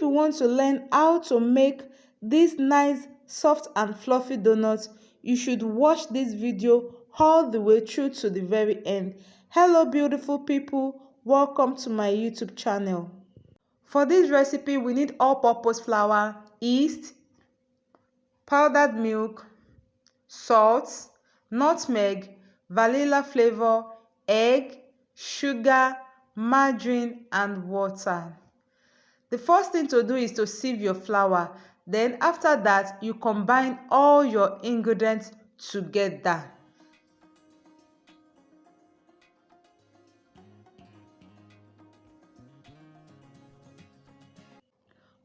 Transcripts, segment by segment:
you want to learn how to make this nice soft and fluffy donuts, you should watch this video all the way through to the very end. Hello beautiful people, welcome to my YouTube channel. For this recipe we need all-purpose flour, yeast, powdered milk, salt, nutmeg, vanilla flavor, egg, sugar, margarine and water. The first thing to do is to sieve your flour. Then after that, you combine all your ingredients together.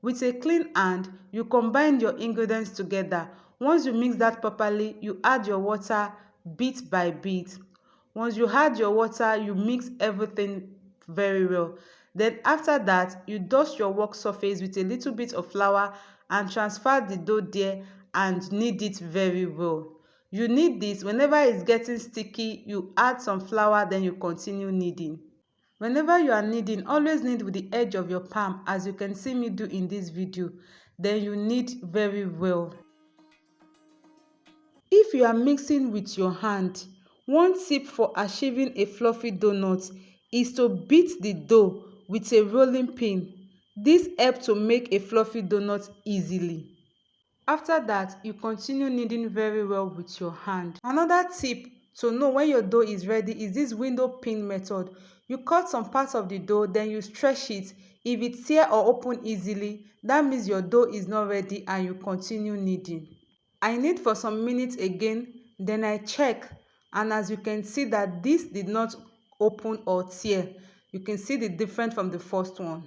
With a clean hand, you combine your ingredients together. Once you mix that properly, you add your water bit by bit. Once you add your water, you mix everything very well. Then after that, you dust your work surface with a little bit of flour and transfer the dough there and knead it very well. You knead this. Whenever it's getting sticky, you add some flour, then you continue kneading. Whenever you are kneading, always knead with the edge of your palm, as you can see me do in this video. Then you knead very well. If you are mixing with your hand, one tip for achieving a fluffy donut is to beat the dough with a rolling pin. This helps to make a fluffy donut easily. After that, you continue kneading very well with your hand. Another tip to know when your dough is ready is this window pin method. You cut some parts of the dough, then you stretch it. If it tear or open easily, that means your dough is not ready and you continue kneading. I knead for some minutes again, then I check, and as you can see that this did not open or tear. You can see the difference from the first one.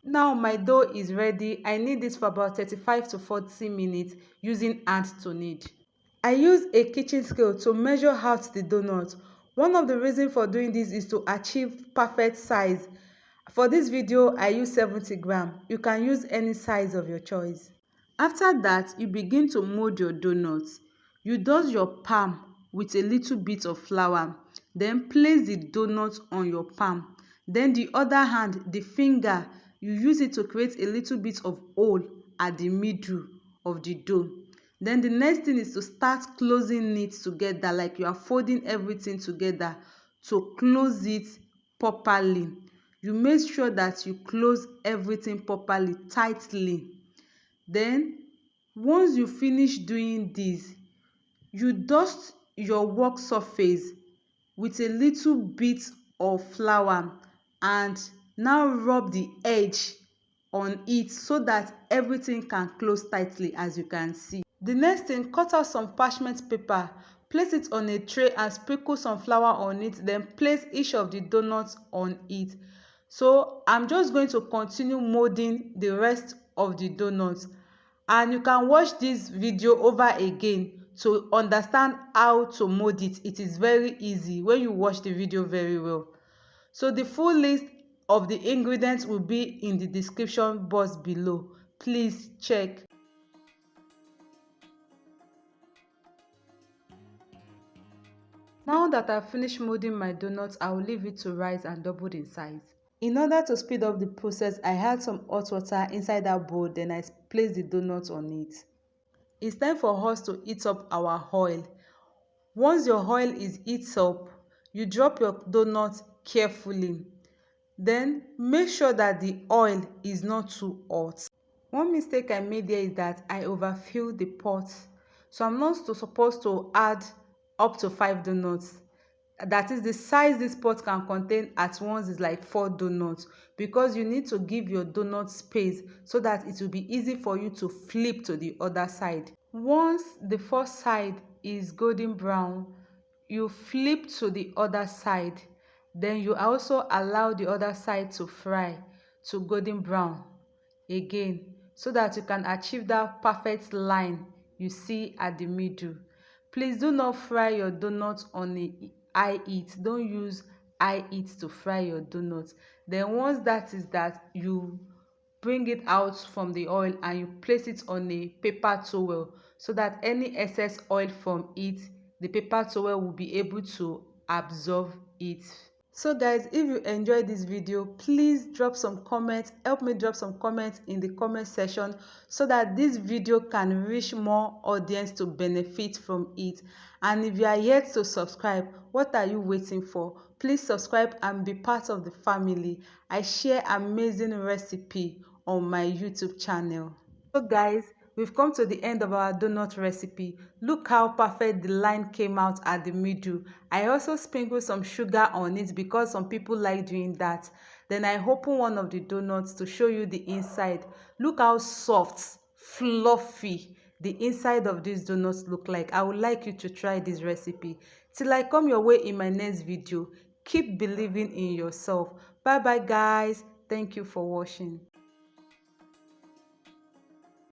Now my dough is ready. I knead this for about 35 to 40 minutes using hand to knead. I use a kitchen scale to measure out the donut. One of the reasons for doing this is to achieve perfect size. For this video, I use 70 grams. You can use any size of your choice. After that, you begin to mold your donuts. You dust your palm with a little bit of flour. Then place the donut on your palm. Then the other hand, the finger, you use it to create a little bit of hole at the middle of the dough. Then the next thing is to start closing it together, like you are folding everything together to close it properly. You make sure that you close everything properly, tightly. Then once you finish doing this, you dust your work surface with a little bit of flour and now rub the edge on it so that everything can close tightly, as you can see. The next thing, cut out some parchment paper, place it on a tray and sprinkle some flour on it, then place each of the donuts on it. So I'm just going to continue molding the rest of the donuts, and you can watch this video over again to understand how to mold it. It is very easy when you watch the video very well. So the full list of the ingredients will be in the description box below. Please check. Now that I've finished molding my donuts, I will leave it to rise and double in size. In order to speed up the process, I had some hot water inside that bowl, then I placed the donuts on it. It's time for us to heat up our oil. Once your oil is heated up, you drop your donut carefully. Then make sure that the oil is not too hot. One mistake I made there is that I overfilled the pot. So I'm not supposed to add up to 5 donuts. That is the size this pot can contain at once is like 4 donuts, because you need to give your donut space so that it will be easy for you to flip to the other side. Once the first side is golden brown, you flip to the other side. Then you also allow the other side to fry to golden brown again, so that you can achieve that perfect line you see at the middle. Please do not fry your donuts on a high heat. Don't use high heat to fry your donuts. Then once that is that, you bring it out from the oil and you place it on a paper towel so that any excess oil from it, the paper towel will be able to absorb it. So guys, if you enjoyed this video, please drop some comments. Help me drop some comments in the comment section so that this video can reach more audience to benefit from it. And if you are yet to subscribe, what are you waiting for? Please subscribe and be part of the family. I share amazing recipe on my YouTube channel. So guys, we've come to the end of our donut recipe. Look how perfect the line came out at the middle. I also sprinkled some sugar on it because some people like doing that. Then I opened one of the donuts to show you the inside. Look how soft, fluffy the inside of these donuts look like. I would like you to try this recipe. Till I come your way in my next video, keep believing in yourself. Bye bye guys. Thank you for watching.